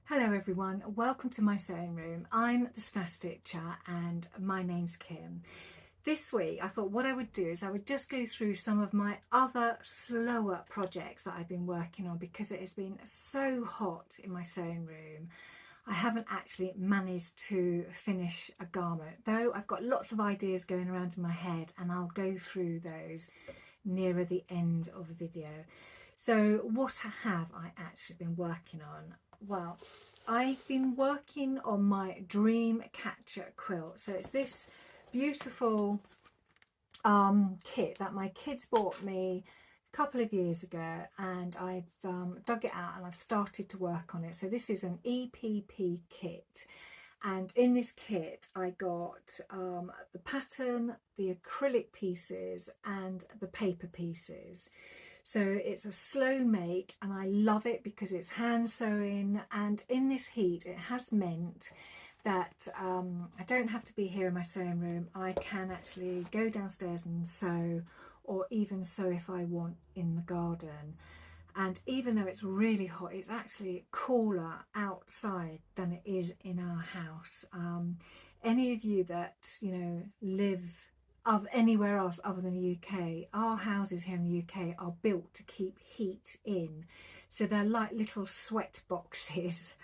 Hello everyone, welcome to my sewing room. I'm the Stash Stitcher and my name's Kim. This week I thought what I would do is I would just go through some of my other slower projects that I've been working on because it has been so hot in my sewing room. I haven't actually managed to finish a garment, though I've got lots of ideas going around in my head and I'll go through those nearer the end of the video. So what have I actually been working on? Well, I've been working on my dream catcher quilt. So it's this beautiful kit that my kids bought me a couple of years ago, and I've dug it out and I've started to work on it. So this is an EPP kit, and in this kit I got the pattern, the acrylic pieces and the paper pieces. So it's a slow make and I love it because it's hand sewing, and in this heat it has meant that I don't have to be here in my sewing room. I can actually go downstairs and sew, or even sew if I want in the garden. And even though it's really hot, it's actually cooler outside than it is in our house. Any of you that live of anywhere else other than the UK, our houses here in the UK are built to keep heat in, so they're like little sweat boxes.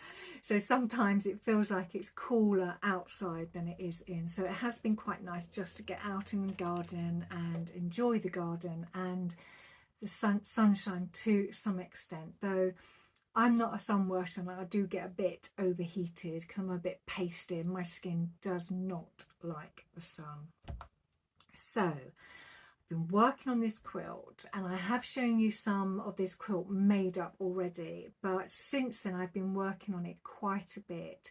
So sometimes it feels like it's cooler outside than it is in. So it has been quite nice just to get out in the garden and enjoy the garden and the sunshine to some extent, though I'm not a sun worshipper and I do get a bit overheated because I'm a bit pasty and my skin does not like the sun. So I've been working on this quilt and I have shown you some of this quilt made up already, but since then I've been working on it quite a bit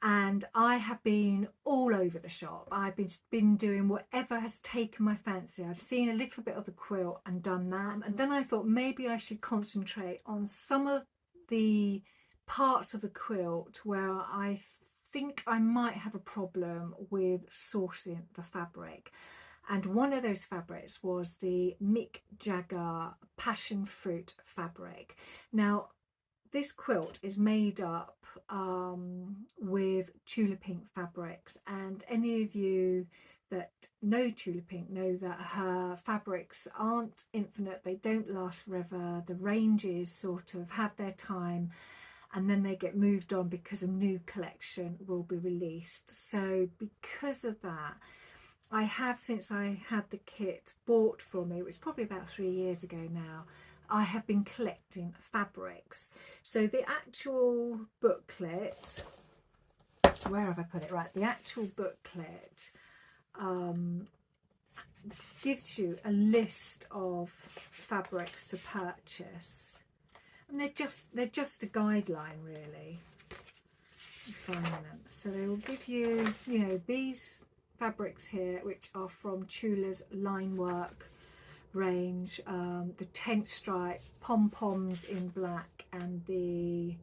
and I have been all over the shop. I've been doing whatever has taken my fancy. I've seen a little bit of the quilt and done that, and then I thought maybe I should concentrate on some of the parts of the quilt where I think I might have a problem with sourcing the fabric. And one of those fabrics was the Mick Jagger passion fruit fabric. Now this quilt is made up with Tula Pink fabrics, and any of you that know Tula Pink know that her fabrics aren't infinite, they don't last forever. The ranges sort of have their time and then they get moved on because a new collection will be released. So because of that, I have, since I had the kit bought for me, which is probably about 3 years ago now, I have been collecting fabrics. So the actual booklet, where have I put it? Right, the actual booklet gives you a list of fabrics to purchase, and they're just a guideline really. Find them. So they will give you, these fabrics here, which are from Tula's line work range, the tent stripe, pom-poms in black and the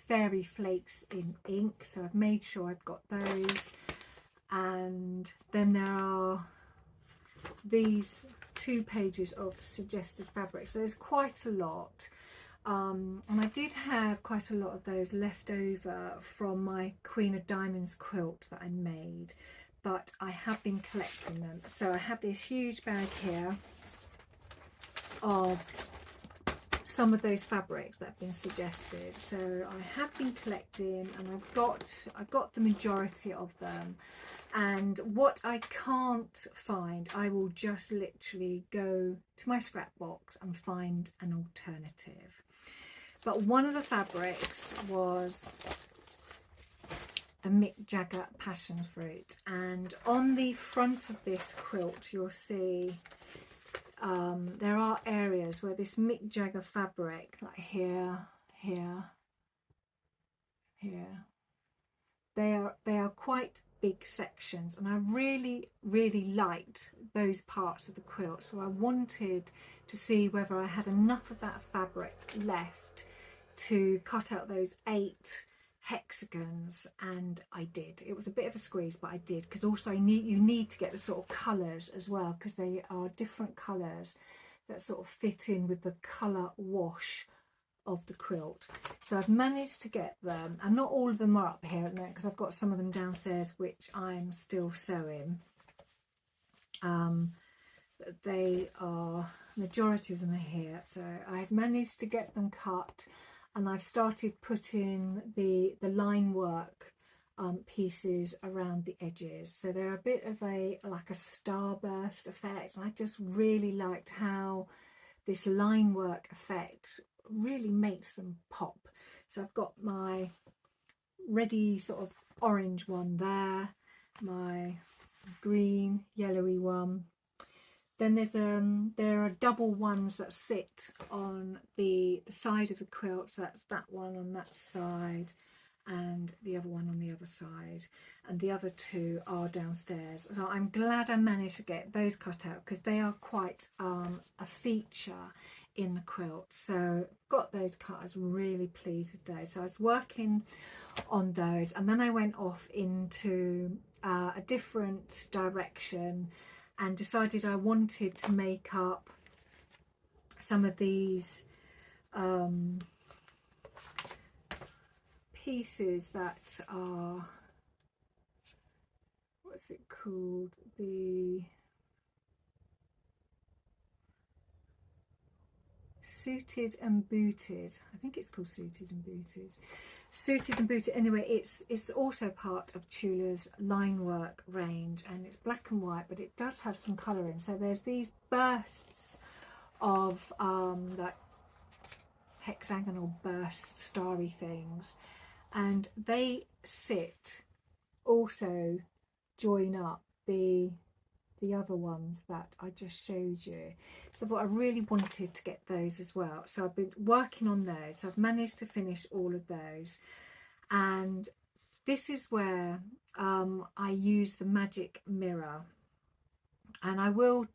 fairy flakes in ink. So I've made sure I've got those. And then there are these 2 pages of suggested fabrics. So there's quite a lot. And I did have quite a lot of those left over from my Queen of Diamonds quilt that I made, but I have been collecting them. So I have this huge bag here of some of those fabrics that have been suggested. So I have been collecting and I've got the majority of them, and what I can't find I will just literally go to my scrap box and find an alternative. But one of the fabrics was a Mick Jagger passion fruit, and on the front of this quilt you'll see there are areas where this Mick Jagger fabric, like here, they are quite big sections, and I really liked those parts of the quilt. So I wanted to see whether I had enough of that fabric left to cut out those 8 hexagons, and I did. It was a bit of a squeeze, but I did, because also you need to get the sort of colours as well, because they are different colours that sort of fit in with the colour wash of the quilt. So I've managed to get them, and not all of them are up here at the moment because I've got some of them downstairs which I'm still sewing. They are, majority of them are here, so I've managed to get them cut, and I've started putting the line work pieces around the edges, so they're a bit of like a starburst effect, and I just really liked how this line work effect really makes them pop. So I've got my ready sort of orange one there, my green yellowy one. Then there are double ones that sit on the side of the quilt, so that's that one on that side and the other one on the other side, and the other two are downstairs. So I'm glad I managed to get those cut out because they are quite a feature in the quilt. So got those cut. I was really pleased with those. So I was working on those, and then I went off into a different direction and decided I wanted to make up some of these pieces that are, what's it called, the suited and booted. I think it's called suited and booted. Suited and booted. Anyway, it's also part of Tula's line work range, and it's black and white, but it does have some colour in. So there's these bursts of like hexagonal bursts, starry things, and they sit also join up the other ones that I just showed you. So I thought I really wanted to get those as well, so I've been working on those. So I've managed to finish all of those, and this is where I use the magic mirror, and I will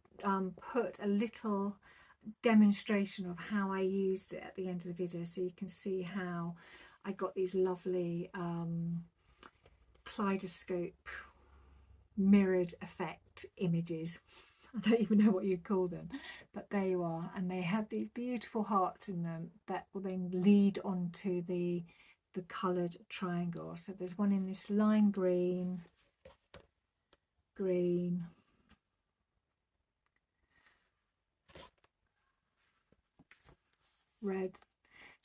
put a little demonstration of how I used it at the end of the video, so you can see how I got these lovely kaleidoscope mirrored effect images. I don't even know what you'd call them, but there you are, and they have these beautiful hearts in them that will then lead onto the coloured triangle. So there's one in this lime green, red.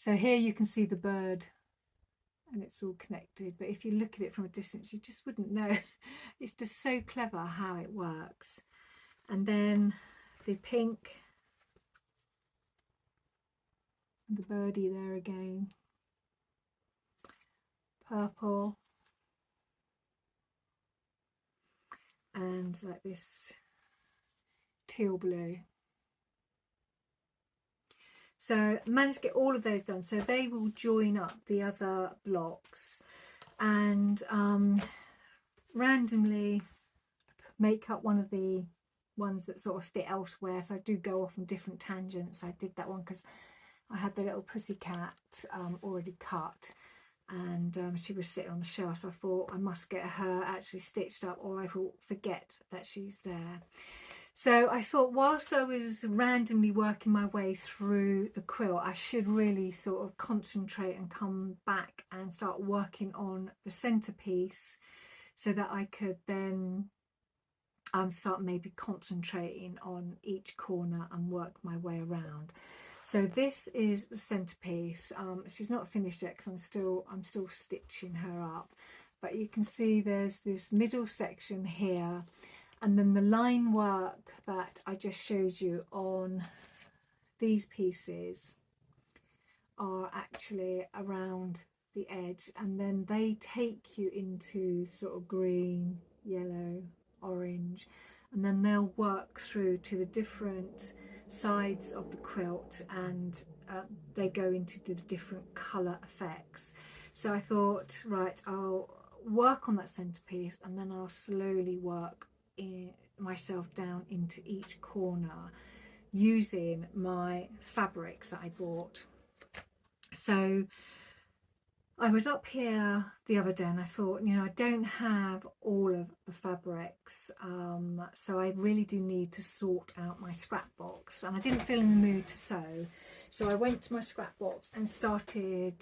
So here you can see the bird and it's all connected, but if you look at it from a distance you just wouldn't know. It's just so clever how it works. And then the pink, the birdie there again, purple, and like this teal blue. So I managed to get all of those done, so they will join up the other blocks, and randomly make up one of the ones that sort of fit elsewhere. So I do go off on different tangents. I did that one because I had the little pussycat already cut, and she was sitting on the shelf, so I thought I must get her actually stitched up or I will forget that she's there. So I thought whilst I was randomly working my way through the quilt, I should really sort of concentrate and come back and start working on the centerpiece, so that I could then start maybe concentrating on each corner and work my way around. So this is the centerpiece. She's not finished yet because I'm still stitching her up, but you can see there's this middle section here, and then the line work that I just showed you on these pieces are actually around the edge, and then they take you into sort of green, yellow, orange, and then they'll work through to the different sides of the quilt, and they go into the different colour effects. So I thought, right, I'll work on that centerpiece and then I'll slowly work myself down into each corner using my fabrics that I bought. So I was up here the other day and I thought, you know, I don't have all of the fabrics, so I really do need to sort out my scrapbooks, and I didn't feel in the mood to sew So I went to my scrap box and started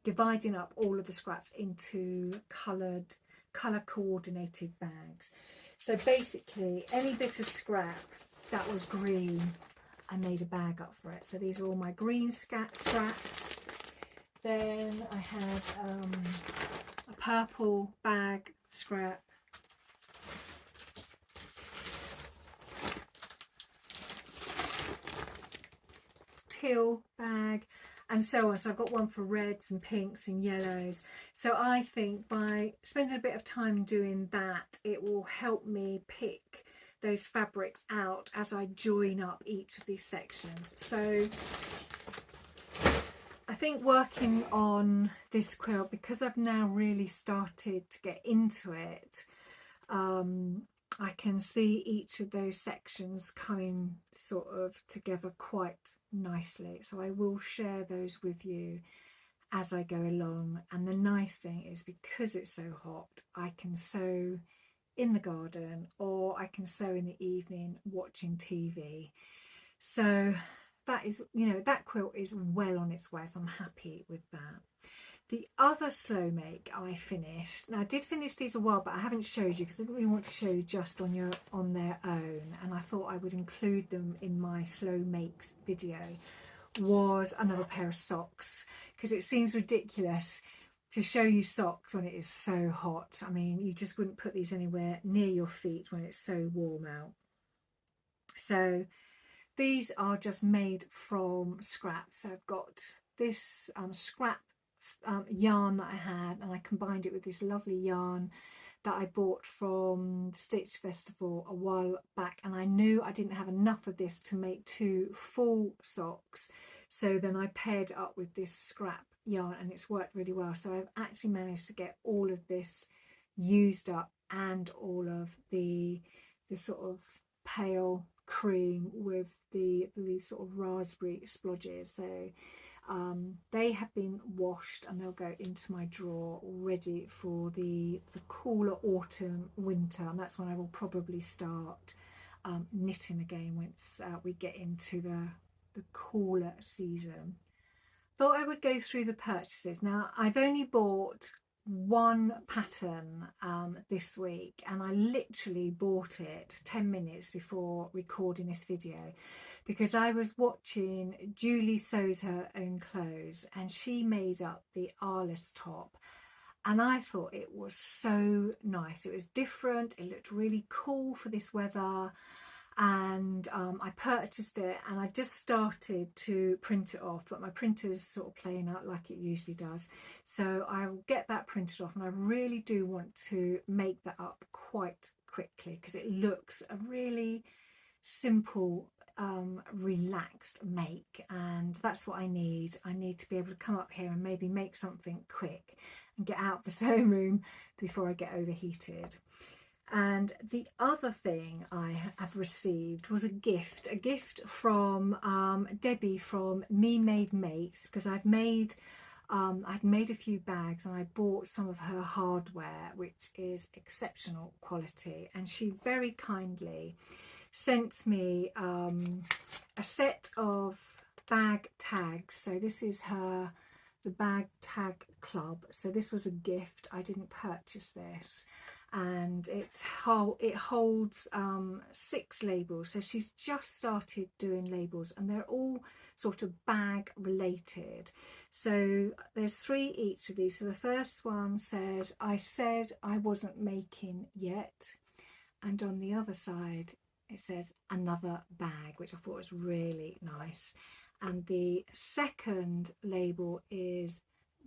dividing up all of the scraps into colour coordinated bags. So basically any bit of scrap that was green, I made a bag up for it. So these are all my green scraps. Then I had a purple bag scrap, teal bag, and so on. So I've got one for reds and pinks and yellows. So I think by spending a bit of time doing that, it will help me pick those fabrics out as I join up each of these sections. So I think working on this quilt, because I've now really started to get into it, I can see each of those sections coming sort of together quite nicely. So I will share those with you as I go along. And the nice thing is, because it's so hot, I can sew in the garden, or I can sew in the evening watching TV. So that is, you know, that quilt is well on its way, so I'm happy with that. The other slow make I finished, now I did finish these a while, but I haven't showed you because I didn't really want to show you just on their own, and I thought I would include them in my slow makes video, was another pair of socks, because it seems ridiculous to show you socks when it is so hot. I mean, you just wouldn't put these anywhere near your feet when it's so warm out. So these are just made from scrap. So I've got this scrap yarn that I had, and I combined it with this lovely yarn that I bought from the Stitch Festival a while back, and I knew I didn't have enough of this to make 2 full socks, so then I paired it up with this scrap yarn, and it's worked really well. So I've actually managed to get all of this used up, and all of the sort of pale cream with the sort of raspberry splodges. So they have been washed, and they'll go into my drawer ready for the cooler autumn winter, and that's when I will probably start knitting again once we get into the cooler season. Thought I would go through the purchases. Now I've only bought one pattern this week, and I literally bought it 10 minutes before recording this video, because I was watching Julie Sews Her Own Clothes, and she made up the Arles top, and I thought it was so nice. It was different, it looked really cool for this weather, and I purchased it, and I just started to print it off, but my printer's sort of playing out like it usually does, so I'll get that printed off, and I really do want to make that up quite quickly, because it looks a really simple relaxed make, and that's what I need. I need to be able to come up here and maybe make something quick and get out of the sewing room before I get overheated. And the other thing I have received was a gift from Debbie from Me Made Makes, because I'd made a few bags, and I bought some of her hardware, which is exceptional quality, and she very kindly sent me a set of bag tags. So this is the bag tag club, so this was a gift. I didn't purchase this, and it holds 6 labels. So she's just started doing labels, and they're all sort of bag related. So there's 3 each of these. So the first one says, I said I wasn't making yet, and on the other side it says another bag, which I thought was really nice. And the second label is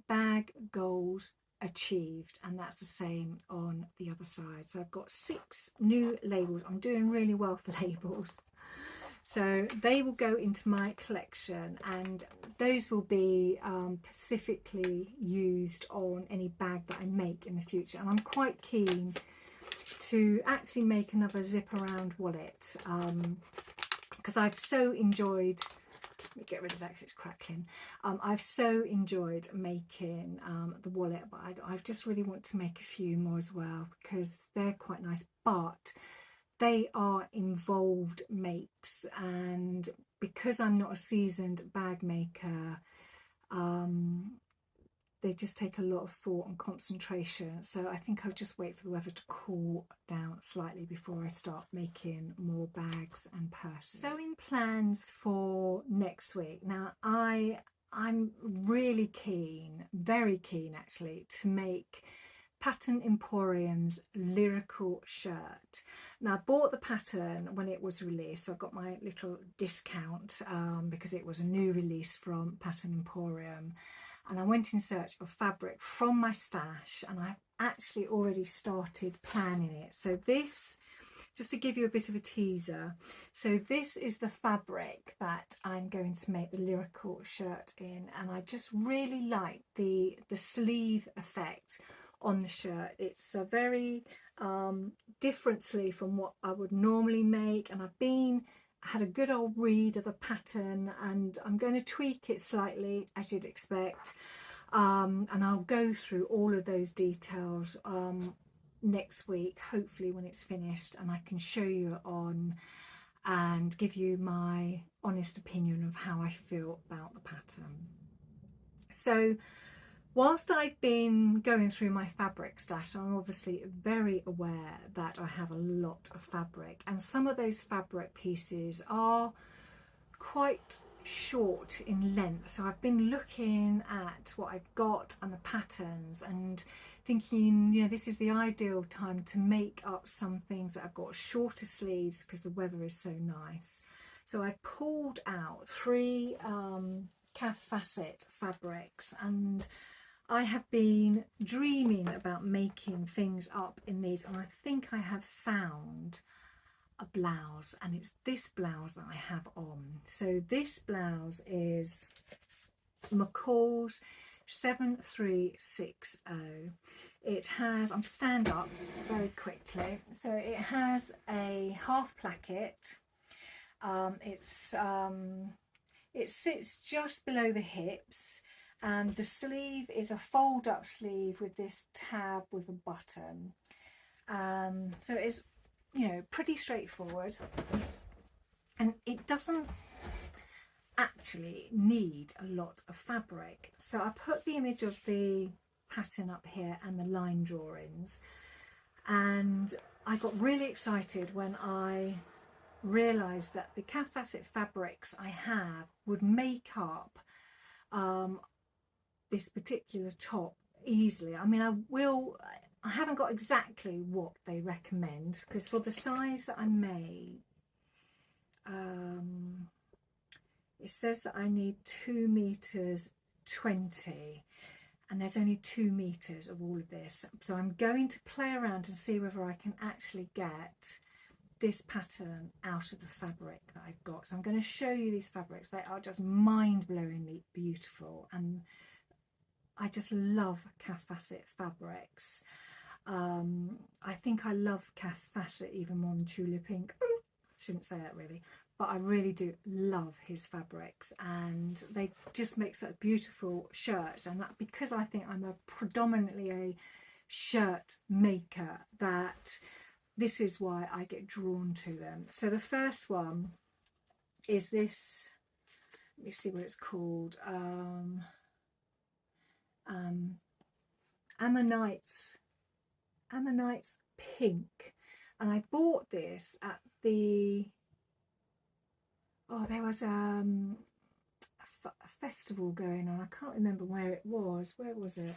bag goals achieved, and that's the same on the other side. So I've got 6 new labels. I'm doing really well for labels, so they will go into my collection, and those will be specifically used on any bag that I make in the future. And I'm quite keen to actually make another zip around wallet, because I've so enjoyed, let me get rid of that because it's crackling. I've so enjoyed making the wallet, but I just really want to make a few more as well, because they're quite nice, but they are involved makes, and because I'm not a seasoned bag maker, they just take a lot of thought and concentration. So I think I'll just wait for the weather to cool down slightly before I start making more bags and purses. Sewing plans for next week. Now I'm really keen, very keen actually, to make Pattern Emporium's Lyrical shirt. Now I bought the pattern when it was released, so I got my little discount because it was a new release from Pattern Emporium, and I went in search of fabric from my stash, and I've actually already started planning it. So this, just to give you a bit of a teaser, so this is the fabric that I'm going to make the Lyrical shirt in, and I just really like the sleeve effect on the shirt. It's a very different sleeve from what I would normally make, and had a good old read of the pattern, and I'm going to tweak it slightly, as you'd expect, and I'll go through all of those details next week, hopefully when it's finished, and I can show you it on and give you my honest opinion of how I feel about the pattern. So whilst I've been going through my fabric stash, I'm obviously very aware that I have a lot of fabric, and some of those fabric pieces are quite short in length. So I've been looking at what I've got and the patterns and thinking, you know, this is the ideal time to make up some things that I've got shorter sleeves because the weather is so nice. So I pulled out 3 calf facet fabrics, and I have been dreaming about making things up in these, and I think I have found a blouse, and it's this blouse that I have on. So this blouse is McCall's 7360. It has, I'm stand up very quickly, so it has a half placket. It sits just below the hips, and the sleeve is a fold up sleeve with this tab with a button. So it's, you know, pretty straightforward, and it doesn't actually need a lot of fabric. So I put the image of the pattern up here and the line drawings, and I got really excited when I realized that the calf facet fabrics I have would make up this particular top easily. I mean, I haven't got exactly what they recommend, because for the size that I made, it says that I need 2 meters 20, and there's only 2 meters of all of this. So I'm going to play around and see whether I can actually get this pattern out of the fabric that I've got. So I'm going to show you these fabrics. They are just mind-blowingly beautiful, and I just love calf facet fabrics. I think I love calf facet even more than Tulip Pink. Shouldn't say that really, but I really do love his fabrics, and they just make such beautiful shirts. And that, because I think I'm predominantly a shirt maker, that this is why I get drawn to them. So the first one is this, let me see what it's called, Ammonites Pink, and I bought this at the, there was a festival going on. I can't remember where it was. Where was it?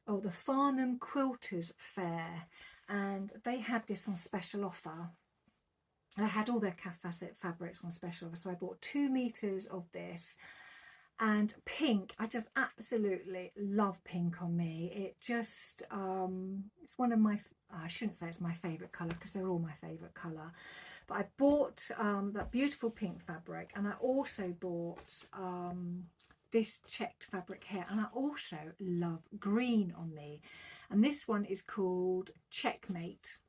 Oh, the Farnham Quilters Fair, and they had this on special offer. They had all their calf facet fabrics on special offer, so I bought 2 meters of this. And pink, I just absolutely love pink on me. It just, it's one of my, I shouldn't say it's my favourite colour, because they're all my favourite colour. But I bought that beautiful pink fabric, and I also bought this checked fabric here, and I also love green on me. And this one is called Checkmate.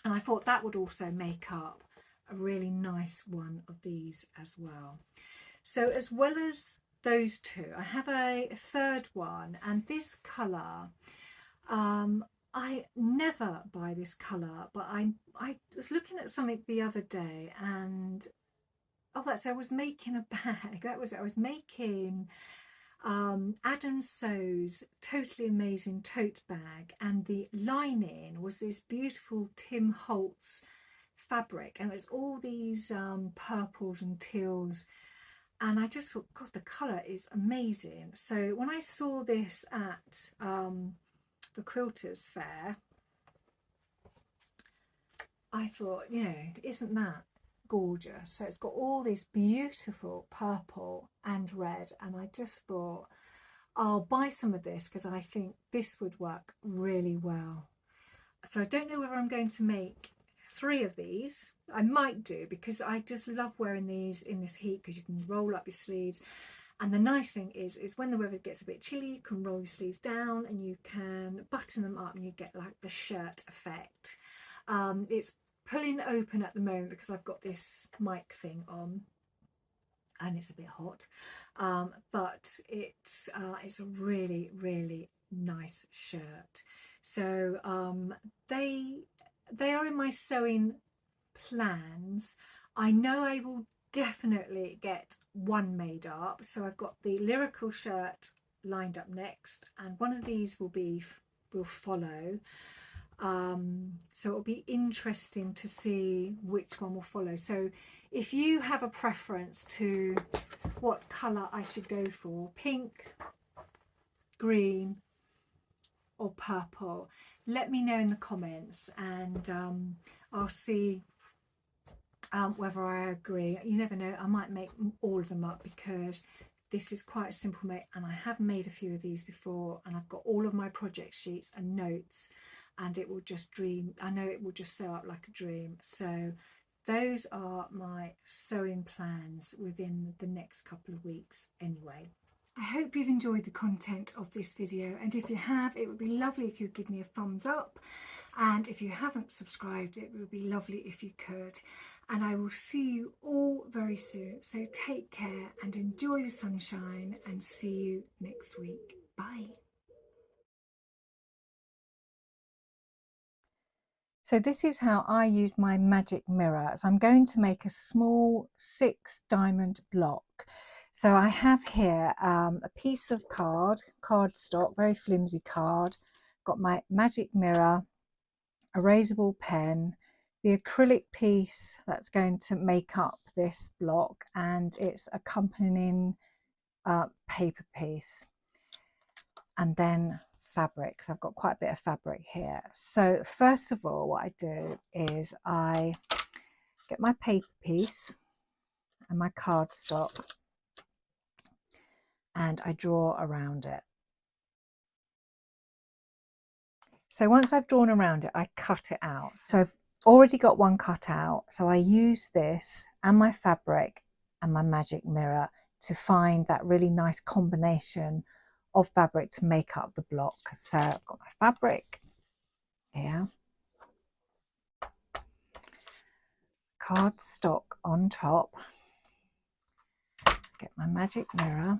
And I thought that would also make up a really nice one of these as well. So as well as those 2, I have a third one, and this colour, I never buy this colour, but I was looking at something the other day, and oh, that's, I was making a bag. That was it. I was making Adam Sew's Totally Amazing tote bag, and the lining was this beautiful Tim Holtz fabric, and it was all these purples and teals, and I just thought, God, the colour is amazing. So when I saw this at the Quilters Fair, I thought, you know, isn't that gorgeous? So it's got all this beautiful purple and red, and I just thought I'll buy some of this because I think this would work really well. So I don't know whether I'm going to make 3 of these. I might do, because I just love wearing these in this heat, because you can roll up your sleeves. And the nice thing is when the weather gets a bit chilly, you can roll your sleeves down and you can button them up and you get like the shirt effect. It's pulling open at the moment because I've got this mic thing on and it's a bit hot, but it's a really, really nice shirt. So they are in my sewing plans. I know I will definitely get one made up, so I've got the lyrical shirt lined up next, and one of these will follow. So it'll be interesting to see which one will follow. So if you have a preference to what colour I should go for, pink, green or purple, let me know in the comments, and I'll see whether I agree. You never know, I might make all of them up, because this is quite a simple make, and I have made a few of these before, and I've got all of my project sheets and notes, and it will just dream. I know it will just sew up like a dream. So those are my sewing plans within the next couple of weeks anyway. I hope you've enjoyed the content of this video, and if you have, it would be lovely if you could give me a thumbs up, and if you haven't subscribed, it would be lovely if you could. And I will see you all very soon. So take care and enjoy the sunshine, and see you next week. Bye. So this is how I use my magic mirror. So I'm going to make a small 6 diamond block. So I have here a piece of cardstock, very flimsy card, got my magic mirror, erasable pen, the acrylic piece that's going to make up this block, and its accompanying paper piece, and then fabric. So I've got quite a bit of fabric here. So first of all, what I do is I get my paper piece and my cardstock, and I draw around it. So once I've drawn around it, I cut it out. So I've already got one cut out. So I use this and my fabric and my magic mirror to find that really nice combination of fabric to make up the block. So I've got my fabric here, cardstock on top, get my magic mirror,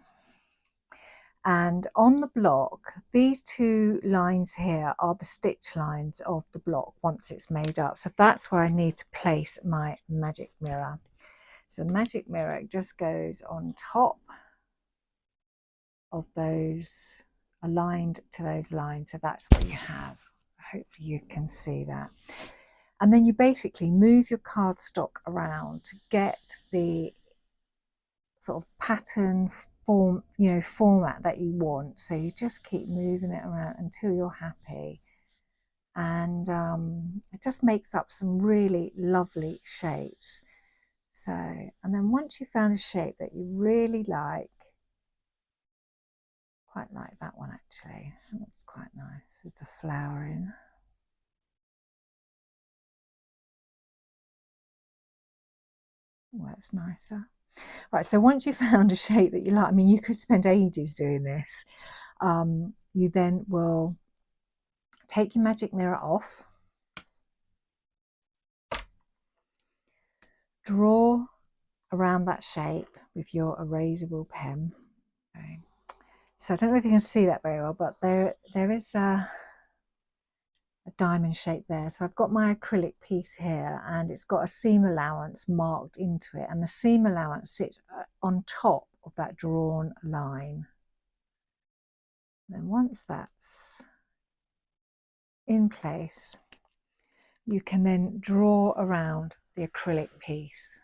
and on the block, these 2 lines here are the stitch lines of the block once it's made up. So that's where I need to place my magic mirror. So magic mirror just goes on top of those, aligned to those lines. So that's what you have. Hopefully you can see that. And then you basically move your cardstock around to get the sort of pattern form, you know, format that you want. So you just keep moving it around until you're happy, and it just makes up some really lovely shapes. So, and then once you found a shape that you really like, quite like that one actually, that looks quite nice with the flowering. Oh, that's nicer. Right, so once you've found a shape that you like, I mean, you could spend ages doing this, you then will take your magic mirror off, draw around that shape with your erasable pen. Okay. So I don't know if you can see that very well, but there is a a diamond shape there. So I've got my acrylic piece here and it's got a seam allowance marked into it, and the seam allowance sits on top of that drawn line. And once that's in place, you can then draw around the acrylic piece.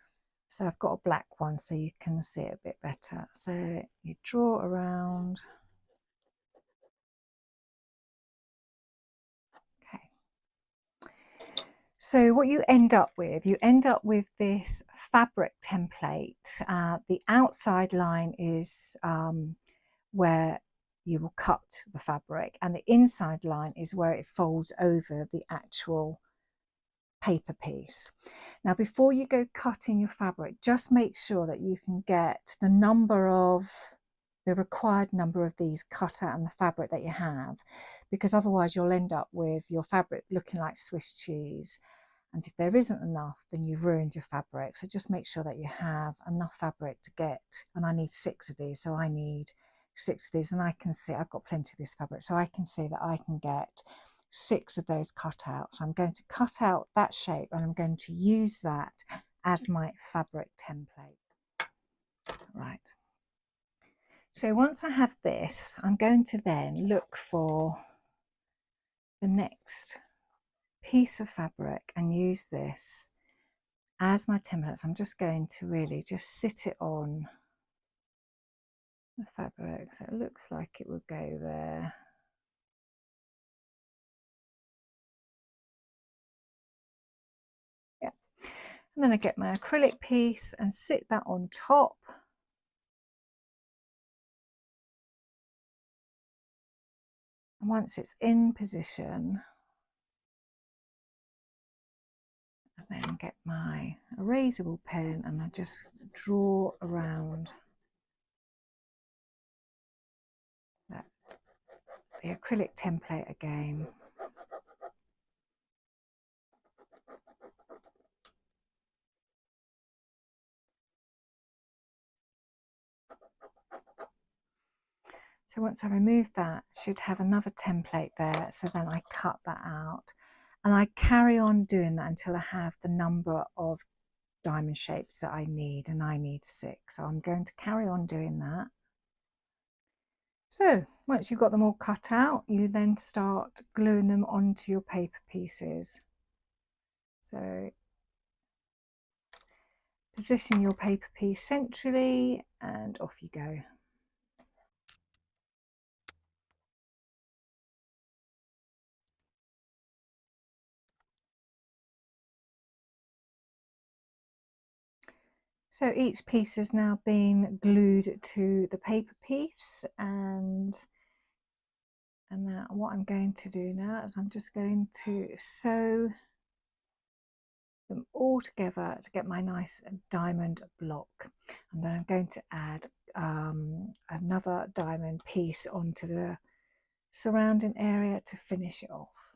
So I've got a black one so you can see it a bit better. So you draw around. Okay. So what you end up with this fabric template. The outside line is where you will cut the fabric, and the inside line is where it folds over the actual paper piece. Now, before you go cutting your fabric, just make sure that you can get the required number of these cut out in the fabric that you have, because otherwise you'll end up with your fabric looking like Swiss cheese. And if there isn't enough, then you've ruined your fabric. So just make sure that you have enough fabric to get, and I need 6 of these, so I need 6 of these, and I can see I've got plenty of this fabric, so I can see that I can get 6 of those cut out. So I'm going to cut out that shape and I'm going to use that as my fabric template. Right. So once I have this, I'm going to then look for the next piece of fabric and use this as my template. So I'm just going to really just sit it on the fabric so it looks like it would go there. Yeah. And then I get my acrylic piece and sit that on top. And once it's in position, I then get my erasable pen and I just draw around that, the acrylic template again. So once I remove that, I should have another template there. So then I cut that out and I carry on doing that until I have the number of diamond shapes that I need, and I need 6. So I'm going to carry on doing that. So once you've got them all cut out, you then start gluing them onto your paper pieces. So position your paper piece centrally and off you go. So each piece has now been glued to the paper piece, and now what I'm going to do now is I'm just going to sew them all together to get my nice diamond block, and then I'm going to add another diamond piece onto the surrounding area to finish it off.